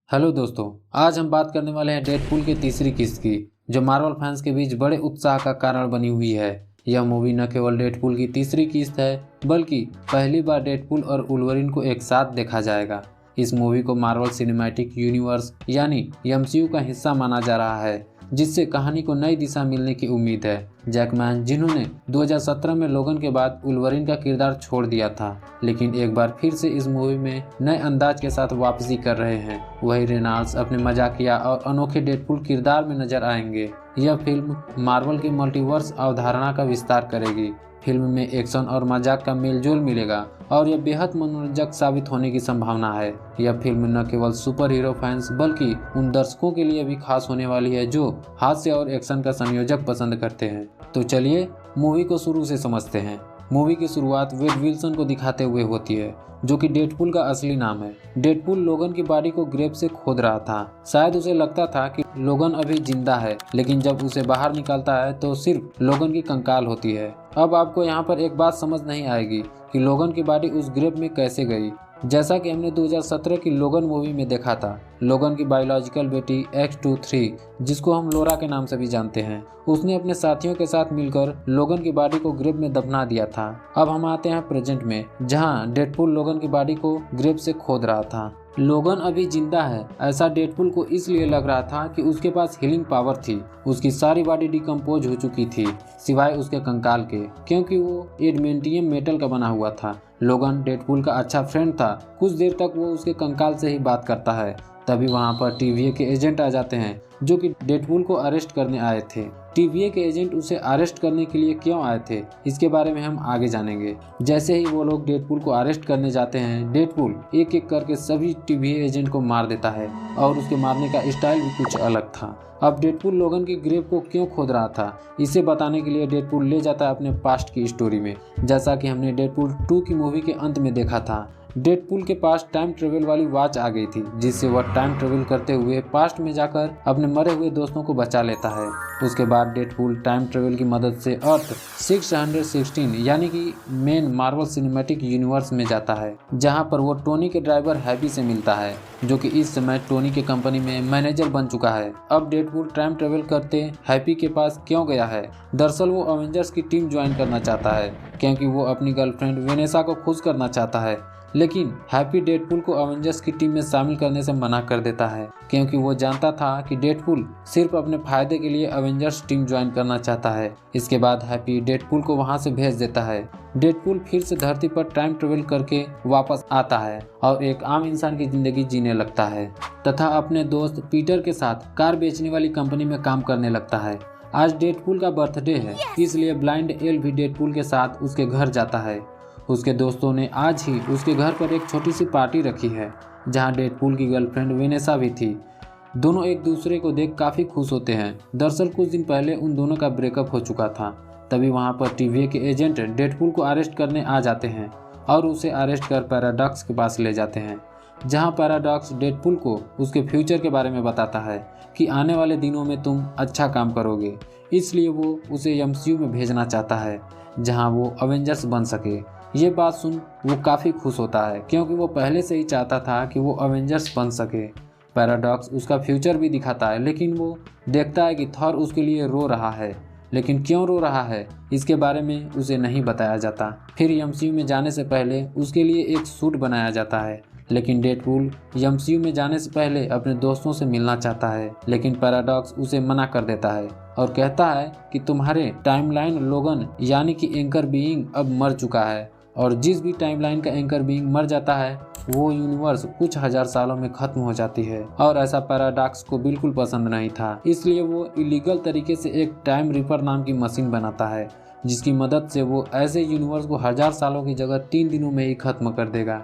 Hello दोस्तों, आज हम बात करने वाले हैं डेडपूल की तीसरी किस्त की, जो मार्वल फैंस के बीच बड़े उत्साह का कारण बनी हुई है। यह मूवी न केवल डेडपूल की तीसरी किस्त है, बल्कि पहली बार डेडपूल और वुल्वरीन को एक साथ देखा जाएगा। इस मूवी को मार्वल सिनेमैटिक यूनिवर्स यानी एमसीयू का हिस्सा माना जा रहा है, जिससे कहानी को नई दिशा मिलने की उम्मीद है। जैकमैन, जिन्होंने 2017 में लोगन के बाद वुल्वरीन का किरदार छोड़ दिया था, लेकिन एक बार फिर से इस मूवी में नए अंदाज के साथ वापसी कर रहे हैं। वही रेनॉल्ड्स अपने मजाकिया और अनोखे डेडपूल किरदार में नजर आएंगे। यह फिल्म मार्वल की मल्टीवर्स अवधारणा का विस्तार करेगी। फिल्म में एक्शन और मजाक का मेलजोल मिलेगा और यह बेहद मनोरंजक साबित होने की संभावना है। यह फिल्म न केवल सुपर हीरो फैंस बल्कि उन दर्शकों के लिए भी खास होने वाली है जो हास्य और एक्शन का संयोजक पसंद करते हैं। तो चलिए मूवी को शुरू से समझते हैं। मूवी की शुरुआत वेड विल्सन को दिखाते हुए होती है, जो कि डेडपूल का असली नाम है। डेडपूल लोगन की बॉडी को ग्रेव से खोद रहा था। शायद उसे लगता था कि लोगन अभी जिंदा है, लेकिन जब उसे बाहर निकालता है तो सिर्फ लोगन की कंकाल होती है। अब आपको यहाँ पर एक बात समझ नहीं आएगी कि लोगन की बॉडी उस ग्रेव में कैसे गई। जैसा कि हमने 2017 की लोगन मूवी में देखा था, लोगन की बायोलॉजिकल बेटी X-23, जिसको हम लोरा के नाम से भी जानते हैं, उसने अपने साथियों के साथ मिलकर लोगन की बॉडी को ग्रेव में दफना दिया था। अब हम आते हैं प्रेजेंट में, जहां डेडपूल लोगन की बॉडी को ग्रेव से खोद रहा था। लोगन अभी जिंदा है, ऐसा डेडपूल को इसलिए लग रहा था कि उसके पास हीलिंग पावर थी। उसकी सारी बॉडी डिकम्पोज हो चुकी थी, सिवाय उसके कंकाल के, क्योंकि वो एडमेंटियम मेटल का बना हुआ था। लोगन डेडपूल का अच्छा फ्रेंड था। कुछ देर तक वो उसके कंकाल से ही बात करता है। तभी वहाँ पर टीवीए के एजेंट आ जाते हैं, जो कि डेडपूल को अरेस्ट करने आए थे। टीवीए के एजेंट उसे अरेस्ट करने के लिए क्यों आए थे, इसके बारे में हम आगे जानेंगे। जैसे ही वो लोग डेडपूल को अरेस्ट करने जाते हैं, डेडपूल एक एक करके सभी टीवीए एजेंट को मार देता है और उसके मारने का स्टाइल भी कुछ अलग था। अब डेडपूल लोगन की ग्रेव को क्यों खोद रहा था, इसे बताने के लिए डेडपूल ले जाता है अपने पास्ट की स्टोरी में। जैसा कि हमने डेडपूल 2 की मूवी के अंत में देखा था, डेडपूल के पास टाइम ट्रेवल वाली वॉच आ गई थी, जिससे वह टाइम ट्रेवल करते हुए पास्ट में जाकर अपने मरे हुए दोस्तों को बचा लेता है। उसके बाद डेडपूल टाइम ट्रेवल की मदद से अर्थ 616 यानी कि मेन मार्वल सिनेमैटिक यूनिवर्स में जाता है, जहां पर वो टोनी के ड्राइवर हैप्पी से मिलता है, जो कि इस समय टोनी के कंपनी में मैनेजर बन चुका है। अब डेडपूल टाइम ट्रेवल करते हैप्पी के पास क्यों गया है? दरअसल वो अवेंजर्स की टीम ज्वाइन करना चाहता है, क्योंकि वो अपनी गर्लफ्रेंड वेनेसा को खुश करना चाहता है। लेकिन हैप्पी डेडपूल को अवेंजर्स की टीम में शामिल करने से मना कर देता है, क्योंकि वो जानता था कि डेडपूल सिर्फ अपने फायदे के लिए अवेंजर्स टीम ज्वाइन करना चाहता है। इसके बाद हैप्पी डेडपूल को वहां से भेज देता है। डेडपूल फिर से धरती पर टाइम ट्रेवल करके वापस आता है और एक आम इंसान की जिंदगी जीने लगता है, तथा अपने दोस्त पीटर के साथ कार बेचने वाली कंपनी में काम करने लगता है। आज डेडपूल का बर्थडे है, इसलिए ब्लाइंड एल भी डेडपूल के साथ उसके घर जाता है। उसके दोस्तों ने आज ही उसके घर पर एक छोटी सी पार्टी रखी है, जहां डेडपूल की गर्लफ्रेंड वेनेसा भी थी। दोनों एक दूसरे को देख काफ़ी खुश होते हैं। दरअसल कुछ दिन पहले उन दोनों का ब्रेकअप हो चुका था। तभी वहां पर टीवीए के एजेंट डेडपूल को अरेस्ट करने आ जाते हैं और उसे अरेस्ट कर पैराडॉक्स के पास ले जाते हैं, जहां पैराडॉक्स डेडपूल को उसके फ्यूचर के बारे में बताता है कि आने वाले दिनों में तुम अच्छा काम करोगे। इसलिए वो उसे एमसीयू में भेजना चाहता है, जहां वो अवेंजर्स बन सके। ये बात सुन वो काफ़ी खुश होता है, क्योंकि वो पहले से ही चाहता था कि वो अवेंजर्स बन सके। पैराडॉक्स उसका फ्यूचर भी दिखाता है, लेकिन वो देखता है कि थॉर उसके लिए रो रहा है, लेकिन क्यों रो रहा है इसके बारे में उसे नहीं बताया जाता। फिर एमसीयू में जाने से पहले उसके लिए एक सूट बनाया जाता है, लेकिन डेडपूल एमसीयू में जाने से पहले अपने दोस्तों से मिलना चाहता है, लेकिन पैराडॉक्स उसे मना कर देता है और कहता है कि तुम्हारे टाइमलाइन लोगन यानी कि एंकर बीइंग अब मर चुका है, और जिस भी टाइमलाइन का एंकर बीइंग मर जाता है वो यूनिवर्स कुछ हजार सालों में खत्म हो जाती है। और ऐसा पैराडॉक्स को बिल्कुल पसंद नहीं था, इसलिए वो इलीगल तरीके से एक टाइम रिपर नाम की मशीन बनाता है, जिसकी मदद से वो ऐसे यूनिवर्स को 1000 सालों की जगह 3 दिनों में ही खत्म कर देगा।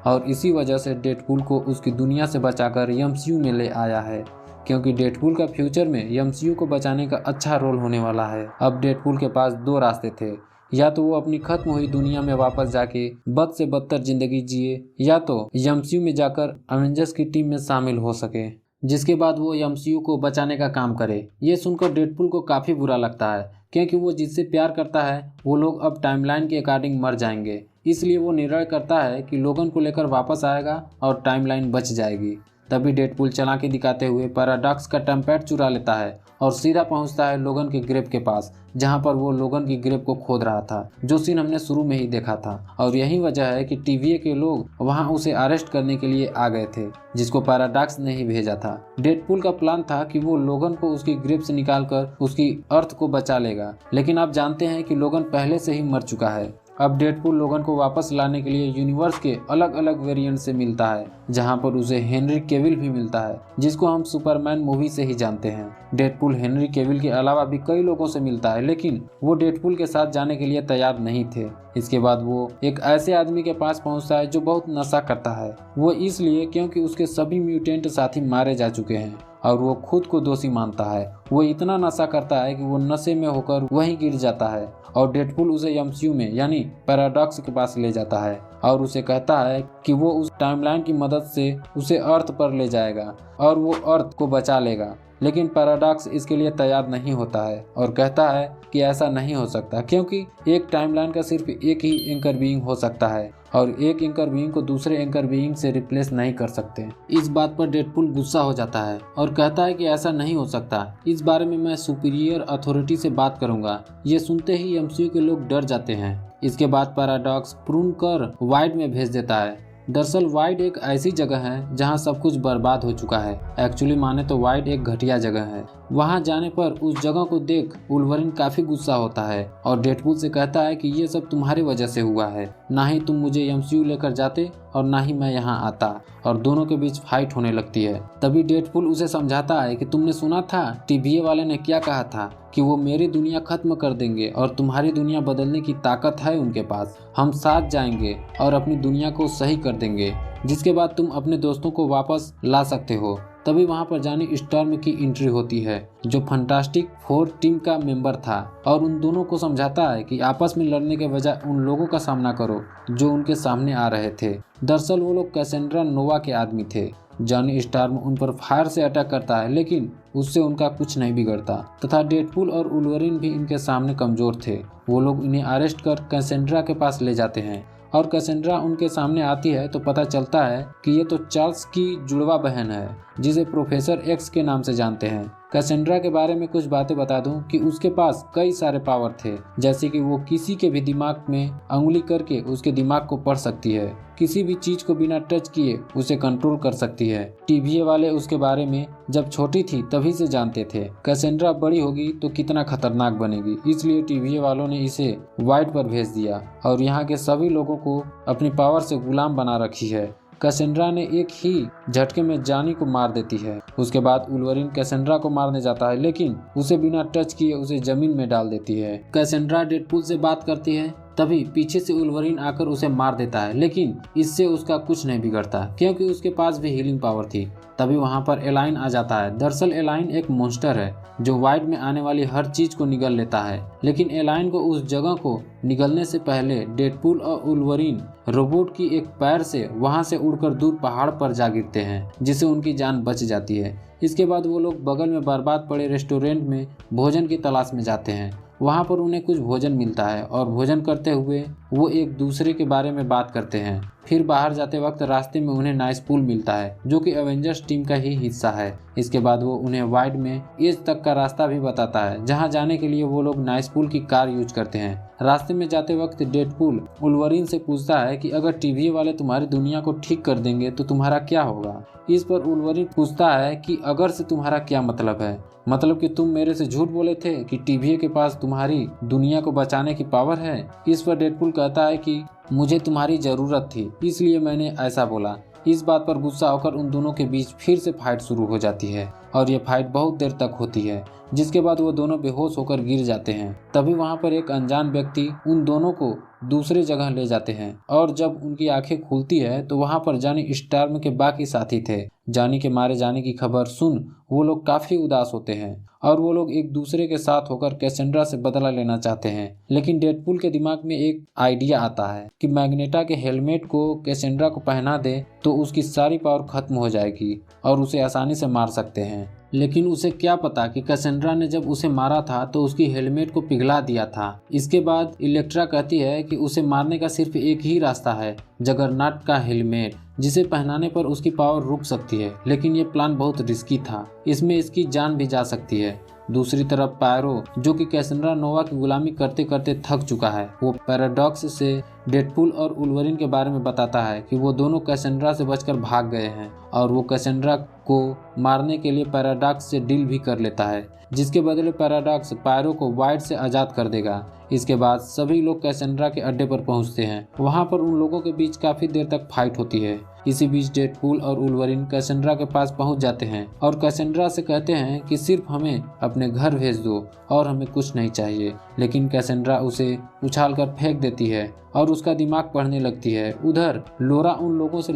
और इसी वजह से डेडपूल को उसकी दुनिया से बचाकर एमसीयू में ले आया है, क्योंकि डेडपूल का फ्यूचर में एमसीयू को बचाने का अच्छा रोल होने वाला है। अब डेडपूल के पास 2 रास्ते थे, या तो वो अपनी खत्म हुई दुनिया में वापस जाके बद से बदतर जिंदगी जिए, या तो एमसीयू में जाकर अवेंजर्स की टीम में शामिल हो सके, जिसके बाद वो एमसीयू को बचाने का काम करे। ये सुनकर डेडपूल को काफ़ी बुरा लगता है, क्योंकि वो जिससे प्यार करता है वो लोग अब टाइमलाइन के अकॉर्डिंग मर जाएंगे। इसलिए वो निर्णय करता है कि लोगन को लेकर वापस आएगा और टाइमलाइन बच जाएगी। तभी डेडपूल चालाकी दिखाते हुए पैराडॉक्स का टेम्पैड चुरा लेता है और सीधा पहुंचता है लोगन के ग्रेव के पास, जहां पर वो लोगन की ग्रेव को खोद रहा था, जो सीन हमने शुरू में ही देखा था। और यही वजह है कि TVA के लोग वहां उसे अरेस्ट करने के लिए आ गए थे, जिसको पैराडॉक्स ने ही भेजा था। डेडपूल का प्लान था कि वो लोगन को उसकी ग्रेव से निकालकर उसकी अर्थ को बचा लेगा, लेकिन आप जानते हैं कि लोगन पहले से ही मर चुका है। अब डेडपूल लोगन को वापस लाने के लिए यूनिवर्स के अलग अलग वेरिएंट से मिलता है, जहां पर उसे हेनरी केविल भी मिलता है, जिसको हम सुपरमैन मूवी से ही जानते हैं। डेडपूल हेनरी केविल के अलावा भी कई लोगों से मिलता है, लेकिन वो डेडपूल के साथ जाने के लिए तैयार नहीं थे। इसके बाद वो एक ऐसे आदमी के पास पहुंचता है जो बहुत नशा करता है, वो इसलिए क्योंकि उसके सभी म्यूटेंट साथी मारे जा चुके हैं और वो खुद को दोषी मानता है। वो इतना नशा करता है कि वो नशे में होकर वहीं गिर जाता है और डेडपूल उसे MCU में यानी पैराडॉक्स के पास ले जाता है और उसे कहता है कि वो उस टाइमलाइन की मदद से उसे अर्थ पर ले जाएगा और वो अर्थ को बचा लेगा। लेकिन पैराडॉक्स इसके लिए तैयार नहीं होता है और कहता है कि ऐसा नहीं हो सकता, क्योंकि एक टाइमलाइन का सिर्फ एक ही एंकर बीइंग हो सकता है और एक एंकर बीइंग को दूसरे एंकर बीइंग से रिप्लेस नहीं कर सकते। इस बात पर डेडपूल गुस्सा हो जाता है और कहता है कि ऐसा नहीं हो सकता, इस बारे में मैं सुपीरियर अथॉरिटी से बात करूंगा। ये सुनते ही MCU के लोग डर जाते हैं। इसके बाद पैराडॉक्स प्रून कर वाइड में भेज देता है। दरअसल वाइड एक ऐसी जगह है जहां सब कुछ बर्बाद हो चुका है। एक्चुअली माने तो वाइड एक घटिया जगह है। वहां जाने पर उस जगह को देख वुल्वरीन काफी गुस्सा होता है और डेडपूल से कहता है कि ये सब तुम्हारी वजह से हुआ है, ना ही तुम मुझे MCU लेकर जाते और ना ही मैं यहाँ आता, और दोनों के बीच फाइट होने लगती है। तभी डेडपूल उसे समझाता है कि तुमने सुना था TVA वाले ने क्या कहा था कि वो मेरी दुनिया खत्म कर देंगे और तुम्हारी दुनिया बदलने की ताकत है उनके पास। हम साथ जाएंगे और अपनी दुनिया को सही कर देंगे, जिसके बाद तुम अपने दोस्तों को वापस ला सकते हो। तभी वहां पर जानी स्टॉर्म की एंट्री होती है, जो फंटास्टिक फोर टीम का मेंबर था, और उन दोनों को समझाता है कि आपस में लड़ने के बजाय उन लोगों का सामना करो जो उनके सामने आ रहे थे। दरअसल वो लोग कैसेंड्रा नोवा के आदमी थे। जॉनी स्टॉर्म उन पर फायर से अटैक करता है, लेकिन उससे उनका कुछ नहीं बिगड़ता तथा डेडपूल और वुल्वरीन भी इनके सामने कमजोर थे। वो लोग इन्हें अरेस्ट कर कैसेंड्रा के पास ले जाते हैं और कैसेंड्रा उनके सामने आती है तो पता चलता है कि ये तो चार्ल्स की जुड़वा बहन है, जिसे प्रोफेसर एक्स के नाम से जानते हैं। कैसेंड्रा के बारे में कुछ बातें बता दूं कि उसके पास कई सारे पावर थे, जैसे कि वो किसी के भी दिमाग में अंगुली करके उसके दिमाग को पढ़ सकती है, किसी भी चीज को बिना टच किए उसे कंट्रोल कर सकती है। TVA वाले उसके बारे में जब छोटी थी तभी से जानते थे कैसेंड्रा बड़ी होगी तो कितना खतरनाक बनेगी, इसलिए TVA वालों ने इसे वाइड पर भेज दिया और यहाँ के सभी लोगों को अपनी पावर से गुलाम बना रखी है। कैसेंड्रा ने एक ही झटके में जॉनी को मार देती है। उसके बाद वुल्वरीन कैसेंड्रा को मारने जाता है, लेकिन उसे बिना टच किए उसे जमीन में डाल देती है। कैसेंड्रा डेडपूल से बात करती है, तभी पीछे से वुल्वरीन आकर उसे मार देता है, लेकिन इससे उसका कुछ नहीं बिगड़ता क्योंकि उसके पास भी हीलिंग पावर थी। तभी वहां पर एलाइन आ जाता है। दरअसल एलाइन एक मॉन्स्टर है जो वाइड में आने वाली हर चीज को निगल लेता है, लेकिन एलाइन को उस जगह को निगलने से पहले डेडपूल और वुल्वरीन रोबोट की एक पैर से वहां से उड़कर दूर पहाड़ पर जा गिरते हैं, जिससे उनकी जान बच जाती है। इसके बाद वो लोग बगल में बर्बाद पड़े रेस्टोरेंट में भोजन की तलाश में जाते हैं। वहाँ पर उन्हें कुछ भोजन मिलता है और भोजन करते हुए वो एक दूसरे के बारे में बात करते हैं। फिर बाहर जाते वक्त रास्ते में उन्हें नाइस पूल मिलता है, जो कि एवेंजर्स टीम का ही हिस्सा है। इसके बाद वो उन्हें वाइड में एज तक का रास्ता भी बताता है, जहाँ जाने के लिए वो लोग नाइस पूल की कार यूज करते हैं। रास्ते में जाते वक्त डेडपूल वुल्वरीन से पूछता है कि अगर TVA वाले तुम्हारी दुनिया को ठीक कर देंगे तो तुम्हारा क्या होगा। इस पर वुल्वरीन पूछता है कि अगर से तुम्हारा क्या मतलब है, मतलब कि तुम मेरे से झूठ बोले थे कि TVA के पास तुम्हारी दुनिया को बचाने की पावर है। इस पर डेडपूल कहता है कि मुझे तुम्हारी जरूरत थी, इसलिए मैंने ऐसा बोला। इस बात पर गुस्सा होकर उन दोनों के बीच फिर से फाइट शुरू हो जाती है और ये फाइट बहुत देर तक होती है, जिसके बाद वो दोनों बेहोश होकर गिर जाते हैं। तभी वहाँ पर एक अनजान व्यक्ति उन दोनों को दूसरी जगह ले जाते हैं और जब उनकी आंखें खुलती है तो वहाँ पर जॉनी स्टॉर्म के बाकी साथी थे। जॉनी के मारे जाने की खबर सुन वो लोग काफी उदास होते हैं और वो लोग एक दूसरे के साथ होकर कैसेंड्रा से बदला लेना चाहते हैं। लेकिन डेडपूल के दिमाग में एक आइडिया आता है कि मैग्नेटा के हेलमेट को कैसेंड्रा को पहना दे तो उसकी सारी पावर खत्म हो जाएगी और उसे आसानी से मार सकते हैं। हैं, लेकिन उसे क्या पता कि कैसेंड्रा ने जब उसे मारा था तो उसकी हेलमेट को पिघला दिया था। इसके बाद इलेक्ट्रा कहती है कि उसे मारने का सिर्फ एक ही रास्ता है, जगरनॉट का हेलमेट, जिसे पहनाने पर उसकी पावर रुक सकती है। लेकिन ये प्लान बहुत रिस्की था, इसमें इसकी जान भी जा सकती है। दूसरी तरफ पायरो, जो कि कैसेंड्रा नोवा की गुलामी करते करते थक चुका है, वो पैराडॉक्स से डेडपूल और वुल्वरिन के बारे में बताता है कि वो दोनों कैसेंड्रा से बचकर भाग गए हैं और वो कैसेंड्रा को मारने के लिए पैराडॉक्स से डील भी कर लेता है, जिसके बदले पैराडॉक्स पायरो को वाइड से आज़ाद कर देगा। इसके बाद सभी लोग कैसेंड्रा के अड्डे पर पहुंचते हैं। वहां पर उन लोगों के बीच काफी देर तक फाइट होती है। इसी बीच डेडपूल और वुल्वरिन कैसेंड्रा के पास पहुंच जाते हैं और कैसेंड्रा से कहते हैं कि सिर्फ हमें अपने घर भेज दो और हमें कुछ नहीं चाहिए। लेकिन कैसेंड्रा उसे उछालकर फेंक देती है और उसका दिमाग पढ़ने लगती है। उधर लोरा उन लोगों से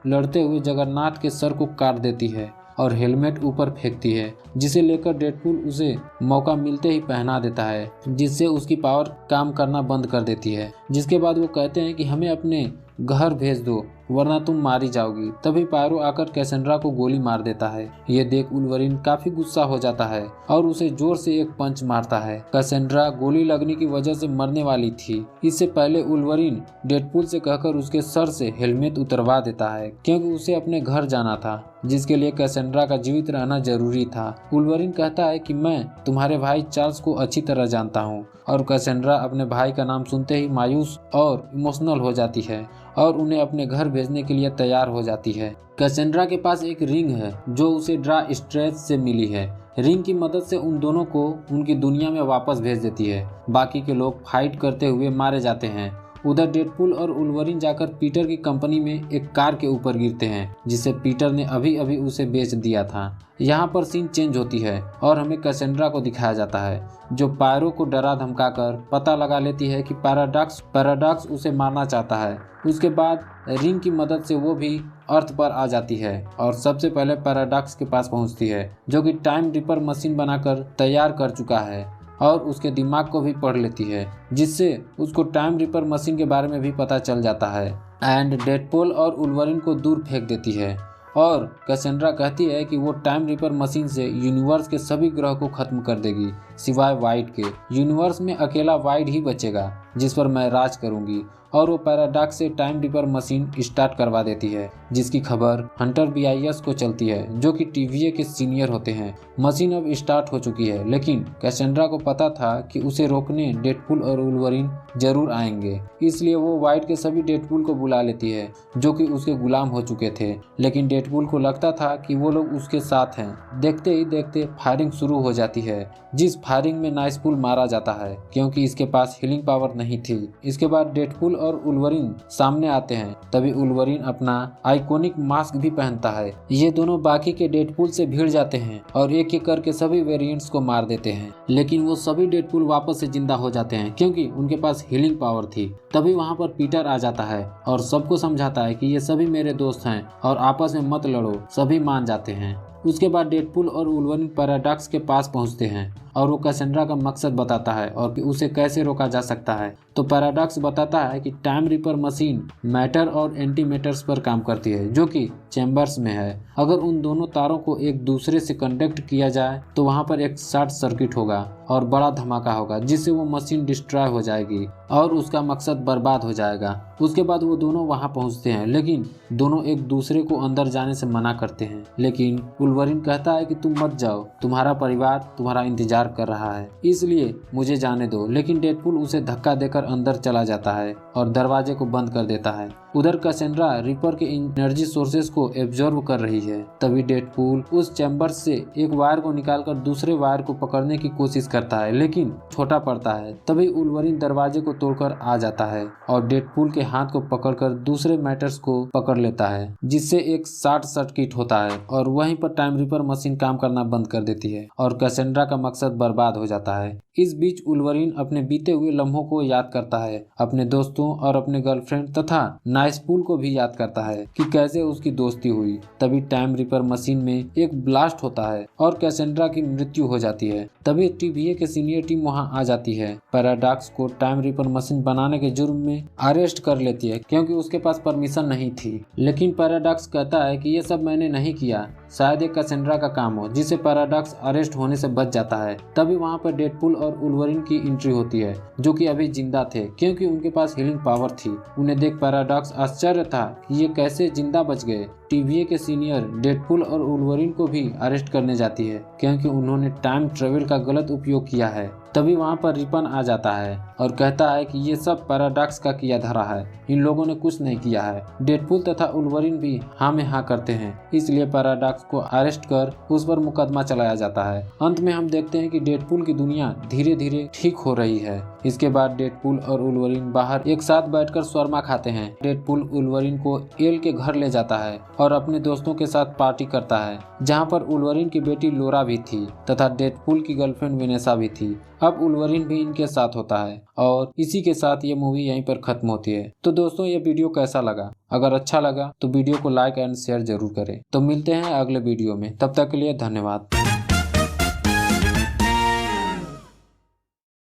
लड़ते हुए जगन्नाथ के सर को काट देती है और हेलमेट ऊपर फेंकती है, जिसे लेकर डेडपूल उसे मौका मिलते ही पहना देता है, जिससे उसकी पावर काम करना बंद कर देती है। जिसके बाद वो कहते हैं कि हमें अपने घर भेज दो वरना तुम मारी जाओगी। तभी पायरो आकर कैसेंड्रा को गोली मार देता है। ये देख वुल्वरिन काफी गुस्सा हो जाता है और उसे जोर से एक पंच मारता है। कैसेंड्रा गोली लगने की वजह से मरने वाली थी। इससे पहले वुल्वरिन डेडपूल से कहकर उसके सर से हेलमेट उतरवा देता है, क्योंकि उसे अपने घर जाना था, जिसके लिए कैसेंड्रा का जीवित रहना जरूरी था। वुल्वरिन कहता है कि मैं तुम्हारे भाई चार्ल्स को अच्छी तरह जानता हूँ, और कैसेंड्रा अपने भाई का नाम सुनते ही मायूस और इमोशनल हो जाती है और उन्हें अपने घर भेजने के लिए तैयार हो जाती है। कैसेंड्रा के पास एक रिंग है जो उसे ड्रा स्ट्रेच से मिली है। रिंग की मदद से उन दोनों को उनकी दुनिया में वापस भेज देती है। बाकी के लोग फाइट करते हुए मारे जाते हैं। उधर डेडपूल और वुल्वरिन जाकर पीटर की कंपनी में एक कार के ऊपर गिरते हैं, जिसे पीटर ने अभी अभी उसे बेच दिया था। यहाँ पर सीन चेंज होती है और हमें कैसेंड्रा को दिखाया जाता है, जो पायरो को डरा धमकाकर पता लगा लेती है कि पैराडॉक्स उसे मारना चाहता है। उसके बाद रिंग की मदद से वो भी अर्थ पर आ जाती है और सबसे पहले पैराडॉक्स के पास पहुंचती है, जो कि टाइम रिपर मशीन बनाकर तैयार कर चुका है और उसके दिमाग को भी पढ़ लेती है, जिससे उसको टाइम रिपर मशीन के बारे में भी पता चल जाता है। एंड डेडपूल और वुल्वरिन को दूर फेंक देती है और कैसेंड्रा कहती है कि वो टाइम रिपर मशीन से यूनिवर्स के सभी ग्रह को खत्म कर देगी सिवाय वाइड के। यूनिवर्स में अकेला वाइड ही बचेगा जिस पर मैं राज करूंगी। और वो पैराडॉक्स से टाइम रिपर मशीन स्टार्ट करवा देती है, जिसकी खबर हंटर BIS को चलती है, जो कि TVA के सीनियर होते हैं। मशीन अब स्टार्ट हो चुकी है, लेकिन कैसेंड्रा को पता था कि उसे रोकने डेडपूल और वुल्वरिन जरूर आएंगे, इसलिए वो वाइड के सभी डेडपूल को बुला लेती है, जो कि उसके गुलाम हो चुके थे। लेकिन डेडपूल को लगता था कि वो लोग उसके साथ हैं। देखते ही देखते फायरिंग शुरू हो जाती है, जिस फायरिंग में नाइसपूल मारा जाता है क्योंकि इसके पास हीलिंग पावर नहीं थी। इसके बाद डेडपूल और वुल्वरिन सामने आते हैं। तभी वुल्वरिन अपना आइकॉनिक मास्क भी पहनता है। ये दोनों बाकी के डेडपूल से भिड़ जाते हैं और एक एक करके सभी वेरिएंट्स को मार देते हैं, लेकिन वो सभी डेडपूल वापस से जिंदा हो जाते हैं क्योंकि उनके पास हीलिंग पावर थी। तभी वहाँ पर पीटर आ जाता है और सबको समझाता है कि ये सभी मेरे दोस्त हैं और आपस में मत लड़ो। सभी मान जाते हैं। उसके बाद डेडपूल और वुल्वरिन पैराडॉक्स के पास पहुंचते हैं और वो कैसेंड्रा का मकसद बताता है और कि उसे कैसे रोका जा सकता है। तो पैराडॉक्स बताता है कि टाइम रिपर मशीन मैटर और एंटी मैटर्स पर काम करती है, जो कि चैम्बर्स में है। अगर उन दोनों तारों को एक दूसरे से कनेक्ट किया जाए तो वहाँ पर एक शॉर्ट सर्किट होगा और बड़ा धमाका होगा, जिससे वो मशीन डिस्ट्रॉय हो जाएगी और उसका मकसद बर्बाद हो जाएगा। उसके बाद वो दोनों वहाँ पहुँचते हैं, लेकिन दोनों एक दूसरे को अंदर जाने से मना करते हैं। लेकिन वुल्वरिन कहता है कि तुम मत जाओ, तुम्हारा परिवार तुम्हारा इंतजार कर रहा है, इसलिए मुझे जाने दो। लेकिन डेडपूल उसे धक्का देकर अंदर चला जाता है और दरवाजे को बंद कर देता है। उधर कैसेंड्रा रिपर के एनर्जी सोर्सेस को एब्जॉर्ब कर रही है। तभी डेडपूल उस चैम्बर से एक वायर को निकालकर दूसरे वायर को पकड़ने की कोशिश करता है, लेकिन छोटा पड़ता है। तभी वुल्वरिन दरवाजे को तोड़कर आ जाता है और डेडपूल के हाथ को पकड़कर दूसरे मैटर्स को पकड़ लेता है, जिससे एक शॉर्ट सर्किट होता है और वहीं पर टाइम रिपर मशीन काम करना बंद कर देती है और कैसेंड्रा का मकसद बर्बाद हो जाता है। इस बीच वुल्वरिन अपने बीते हुए लम्हों को याद करता है, अपने दोस्तों और अपने गर्लफ्रेंड तथा नाइसपूल को भी याद करता है कि कैसे उसकी दोस्ती हुई। तभी टाइम रिपर मशीन में एक ब्लास्ट होता है और कैसेंड्रा की मृत्यु हो जाती है। तभी TVA के सीनियर टीम वहां आ जाती है। पैराडॉक्स को टाइम रिपर मशीन बनाने के जुर्म में अरेस्ट कर लेती है क्योंकि उसके पास परमिशन नहीं थी। लेकिन पैराडॉक्स कहता है कि ये सब मैंने नहीं किया, शायद ये कैसेंड्रा का काम हो, जिसे पैराडॉक्स अरेस्ट होने से बच जाता है। तभी वहाँ पर डेडपूल और वुल्वरीन की एंट्री होती है, जो कि अभी जिंदा थे क्योंकि उनके पास हीलिंग पावर थी। उन्हें देख पैराडॉक्स आश्चर्य था कि ये कैसे जिंदा बच गए। TVA के सीनियर डेडपूल और वुल्वरीन को भी अरेस्ट करने जाती है क्योंकि उन्होंने टाइम ट्रेवल का गलत उपयोग किया है। तभी वहाँ पर रिपन आ जाता है और कहता है कि ये सब पैराडॉक्स का किया धरा है, इन लोगों ने कुछ नहीं किया है। डेडपूल तथा वुल्वरीन भी हाँ में हाँ करते हैं, इसलिए पैराडॉक्स को अरेस्ट कर उस पर मुकदमा चलाया जाता है। अंत में हम देखते हैं कि डेडपूल की दुनिया धीरे धीरे ठीक हो रही है। इसके बाद डेडपूल और वुल्वरीन बाहर एक साथ बैठकर शॉर्मा खाते हैं। डेडपूल वुल्वरीन को एल के घर ले जाता है और अपने दोस्तों के साथ पार्टी करता है, जहाँ पर वुल्वरीन की बेटी लोरा भी थी तथा डेडपूल की गर्लफ्रेंड वेनेसा भी थी। अब वुल्वरीन भी इनके साथ होता है और इसी के साथ ये मूवी यहीं पर खत्म होती है। तो दोस्तों, ये वीडियो कैसा लगा? अगर अच्छा लगा तो वीडियो को लाइक एंड शेयर जरूर करें। तो मिलते हैं अगले वीडियो में, तब तक के लिए धन्यवाद।